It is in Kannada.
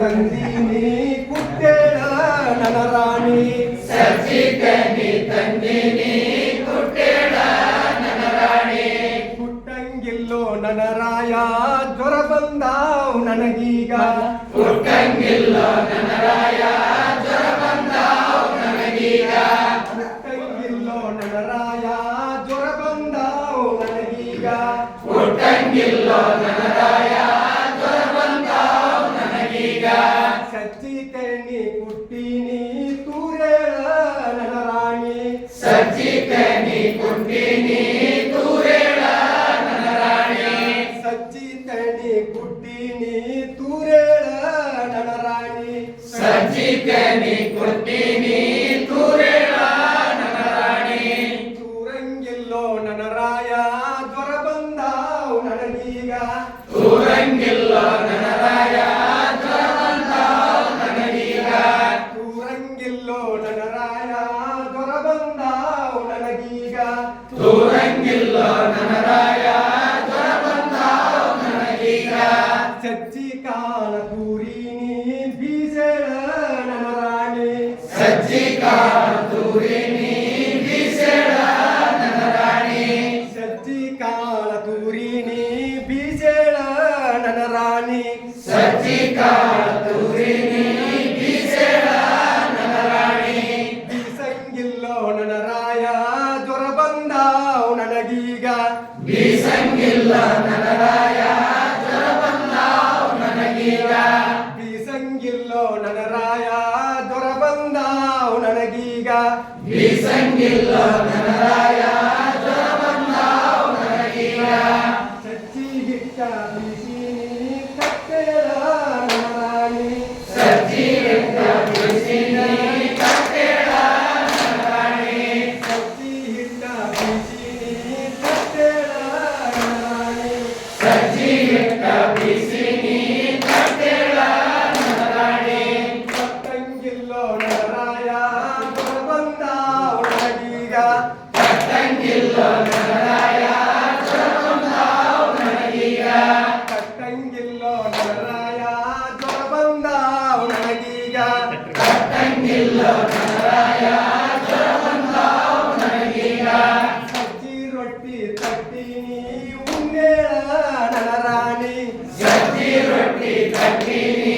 ತಂದೀನಿ ಕುಟ್ಟೇಳ ನನ್ನ ರಾಣಿ ಸಜ್ಜಿಕನಿ ತಂದೀನಿ ಕುಟ್ಟೇಳ ನನ್ನ ರಾಣಿ ಕುಟ್ಟಂಗಿಲ್ಲೋ ನನ್ನ ರಾಯ ಜ್ವರ ಬಂದಾವ್ ನನಗೀಗ ಕುಟ್ಟಂಗಿಲ್ಲೋ ನನ್ನ ರಾಯ ಜ್ವರ ಬಂದಾವ್ ನನಗೀಗ ಕುಟ್ಟಂಗಿಲ್ಲೋ ನನ್ನ ರಾಯ ಜ್ವರ ಬಂದಾವ್ ನನಗೀಗ ಕುಟ್ಟಂಗಿಲ್ಲೋ ನನ್ನ ರಾಯ ಜ್ವರ ಬಂದಾವ್ ನನಗೀಗ ಸಜ್ಜಿಕನಿ ಕುಟ್ಟೀನಿ ತೂರೇಳ ನನ್ನ ರಾಣಿ ಸಜ್ಜಿಕನಿ ಕುಟ್ಟೀನಿ ತೂರೇಳ ನನ್ನ ರಾಣಿ ಸಜ್ಜಿಕನಿ ಕುಟ್ಟೀನಿ ತೂರೇಳ ನನ್ನ ರಾಣಿ ಸಜ್ಜಿಕನಿ ಕುಟ್ಟೀನಿ ತೂರೇಳ ನನ್ನ ರಾಣಿ ತೂರಂಗಿಲ್ಲೋ ನನ್ನ ರಾಯ ಜ್ವರ ಬಂದಾವ್ ನನಗೀಗ ತೂರಂಗಿಲ್ಲೋ ನನ್ನ ರಾಯ ಜ್ವರ ಬಂದಾವ್ ನನಗೀಗ ತೂರಂಗಿಲ್ಲೋ ನನ್ನ ರಾಯ ಜ್ವರ ಬಂದಾವ್ ನನಗೀಗ ತೂರಂಗಿಲ್ಲೋ ನನ್ನ ರಾಯ ಜ್ವರ ಬಂದಾವ್ ನನಗೀಗ ಸಜ್ಜಿ ಕಾಲ ತೂರೀನಿ ಬೀಸೆಳ ನನ್ನ ರಾಣಿ ಸಜ್ಜಿ ಕಾಲ ತೂರಿನಿ ಬೀಸೆಳ ನನ್ನ ರಾಣಿ ಸಜ್ಜಿ ಕಾಲ ತೂರೀನಿ ಬೀಸೆಳ ನನ್ನ ರಾಣಿ ಸಜ್ಜಿ ಕಾಲ ತೂರಿನಿ ಬೀಸೆಳ ನನ್ನ ರಾಣಿ ಬೀಸಂಗಿಲ್ಲೋ ನನ್ನ ರಾಯ ಜ್ವರ ಬಂದಾವ್ ನನಗೀಗ ಬೀಸಂಗಿಲ್ಲ ನನ್ನ ರಾಯ ಜ್ವರ ಬಂದಾವ್ ನನಗೀಗ ಬೀಸಂಗಿಲ್ಲೋ ನನ್ನ ರಾಯ ಜ್ವರ ಬಂದಾವ್ ನನಗೀಗ ಬೀಸಂಗಿಲ್ಲ ನನ್ನ ರಾಯ ಜ್ವರ ಬಂದಾವ್ ನನಗೀಗ ಸಜ್ಜಿ ಹಿಟ್ಟ ಬೀಸಿನಿ ಕಟ್ಟೆಳ ನನ್ನ ರಾಣಿ ಸಜ್ಜಿ ಹಿಟ್ಟ ಬೀಸಿನಿ ಕಟ್ಟೇಳ ನನ್ನ ರಾಣಿ ಸಜ್ಜಿ ಹಿಟ್ಟ ಬೀಸಿನಿ ಕಟ್ಟೆಳ ನನ್ನ ರಾಣಿ ಸಜ್ಜಿ ಹಿಟ್ಟ ಬೀಸಿನಿ ಕಟ್ಟೇಳ ನನ್ನ ರಾಣಿ ಕಟ್ಟಂಗಿಲ್ಲೋ ನನ್ನ ರಾಯ ಜ್ವರ ಬಂದಾವ್ ನನಗೀಗ ಕಟ್ಟಂಗಿಲ್ಲ ನನ್ನ ರಾಯ ಜ್ವರ ಬಂದಾವ್ ನನಗೀಗ ಕಟ್ಟಂಗಿಲ್ಲೋ ನನ್ನ ರಾಯ ಜ್ವರ ಬಂದಾವ್ ನನಗೀಗ ಕಟ್ಟಂಗಿಲ್ಲ ನನ್ನ ರಾಯ ಜ್ವರ ಬಂದಾವ್ ನನಗೀಗ ಸಜ್ಜಿ ರೊಟ್ಟಿ ತಟ್ಟಿನಿ ಉಣ್ಣೇಳ ನನ್ನ ರಾಣಿ ಸಜ್ಜಿ ರೊಟ್ಟಿ ತಟ್ಟಿನಿ